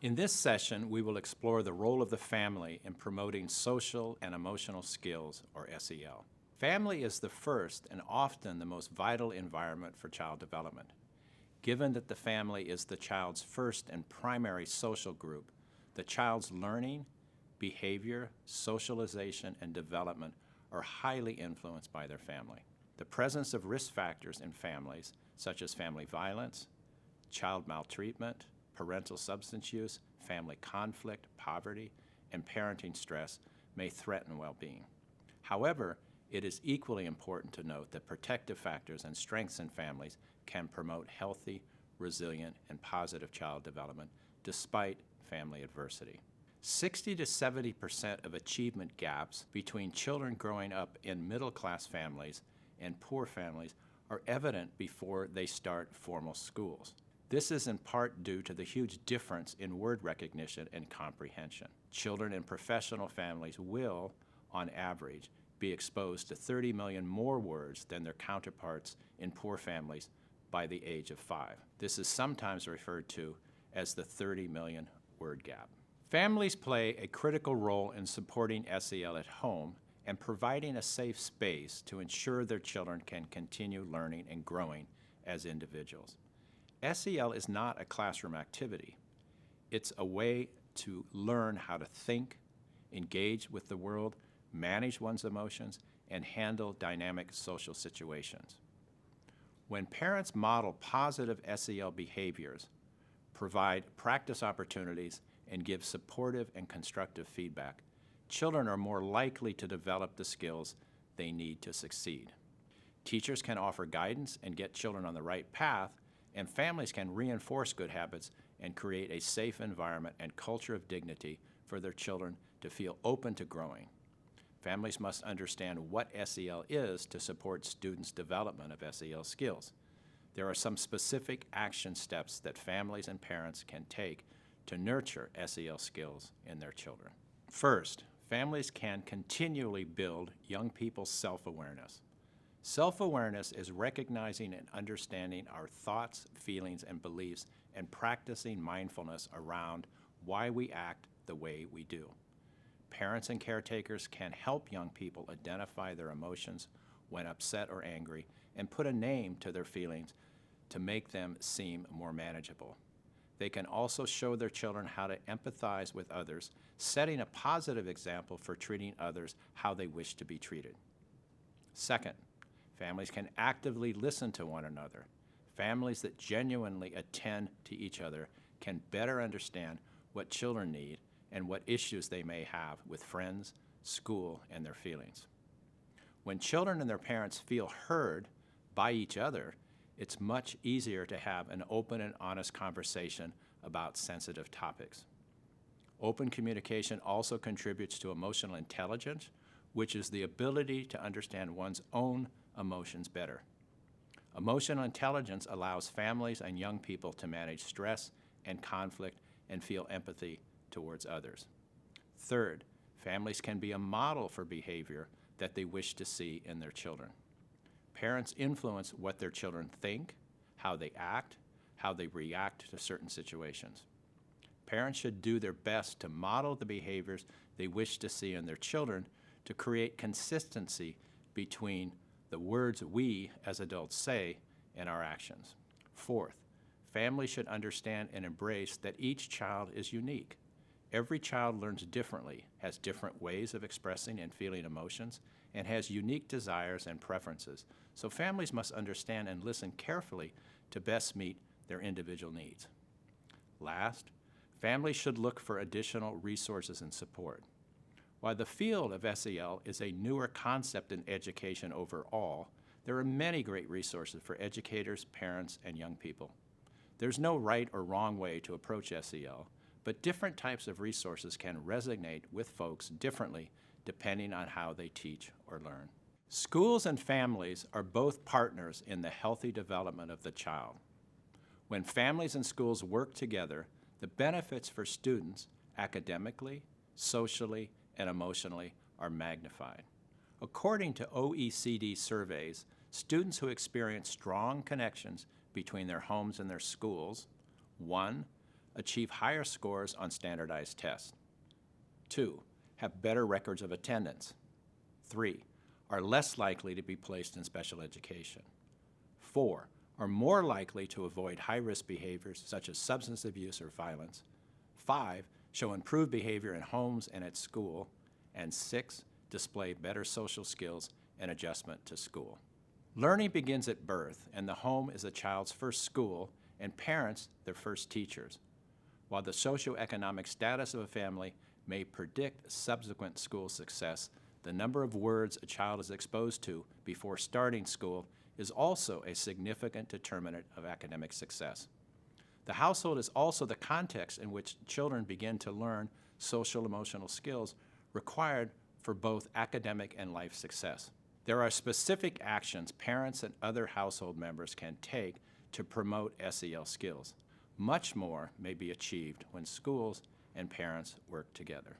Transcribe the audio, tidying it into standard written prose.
In this session, we will explore the role of the family in promoting social and emotional skills, or SEL. Family is the first and often the most vital environment for child development. Given that the family is the child's first and primary social group, the child's learning, behavior, socialization, and development are highly influenced by their family. The presence of risk factors in families, such as family violence, child maltreatment, parental substance use, family conflict, poverty, and parenting stress may threaten well-being. However, it is equally important to note that protective factors and strengths in families can promote healthy, resilient, and positive child development despite family adversity. 60 to 70% of achievement gaps between children growing up in middle-class families and poor families are evident before they start formal schools. This is in part due to the huge difference in word recognition and comprehension. Children in professional families will, on average, be exposed to 30 million more words than their counterparts in poor families by the age of 5. This is sometimes referred to as the 30 million word gap. Families play a critical role in supporting SEL at home and providing a safe space to ensure their children can continue learning and growing as individuals. SEL is not a classroom activity. It's a way to learn how to think, engage with the world, manage one's emotions, and handle dynamic social situations. When parents model positive SEL behaviors, provide practice opportunities, and give supportive and constructive feedback, children are more likely to develop the skills they need to succeed. Teachers can offer guidance and get children on the right path, and families can reinforce good habits and create a safe environment and culture of dignity for their children to feel open to growing. Families must understand what SEL is to support students' development of SEL skills. There are some specific action steps that families and parents can take to nurture SEL skills in their children. First, families can continually build young people's self-awareness. Self-awareness is recognizing and understanding our thoughts, feelings, and beliefs and practicing mindfulness around why we act the way we do. Parents and caretakers can help young people identify their emotions when upset or angry and put a name to their feelings to make them seem more manageable. They can also show their children how to empathize with others, setting a positive example for treating others how they wish to be treated. Second, families can actively listen to one another. Families that genuinely attend to each other can better understand what children need and what issues they may have with friends, school, and their feelings. When children and their parents feel heard by each other, it's much easier to have an open and honest conversation about sensitive topics. Open communication also contributes to emotional intelligence, which is the ability to understand one's own emotions better. Emotional intelligence allows families and young people to manage stress and conflict and feel empathy towards others. Third, families can be a model for behavior that they wish to see in their children. Parents influence what their children think, how they act, how they react to certain situations. Parents should do their best to model the behaviors they wish to see in their children to create consistency between the words we as adults say and our actions. Fourth, families should understand and embrace that each child is unique. Every child learns differently, has different ways of expressing and feeling emotions, and has unique desires and preferences. So families must understand and listen carefully to best meet their individual needs. Last, families should look for additional resources and support. While the field of SEL is a newer concept in education overall, there are many great resources for educators, parents, and young people. There's no right or wrong way to approach SEL, but different types of resources can resonate with folks differently depending on how they teach or learn. Schools and families are both partners in the healthy development of the child. When families and schools work together, the benefits for students academically, socially, and emotionally are magnified. According to OECD surveys, students who experience strong connections between their homes and their schools, 1, achieve higher scores on standardized tests. 2, have better records of attendance. 3, are less likely to be placed in special education. 4, are more likely to avoid high-risk behaviors such as substance abuse or violence. 5, show improved behavior in homes and at school. And 6, display better social skills and adjustment to school. Learning begins at birth, and the home is a child's first school and parents their first teachers. While the socioeconomic status of a family may predict subsequent school success, the number of words a child is exposed to before starting school is also a significant determinant of academic success. The household is also the context in which children begin to learn social emotional skills required for both academic and life success. There are specific actions parents and other household members can take to promote SEL skills. Much more may be achieved when schools and parents work together.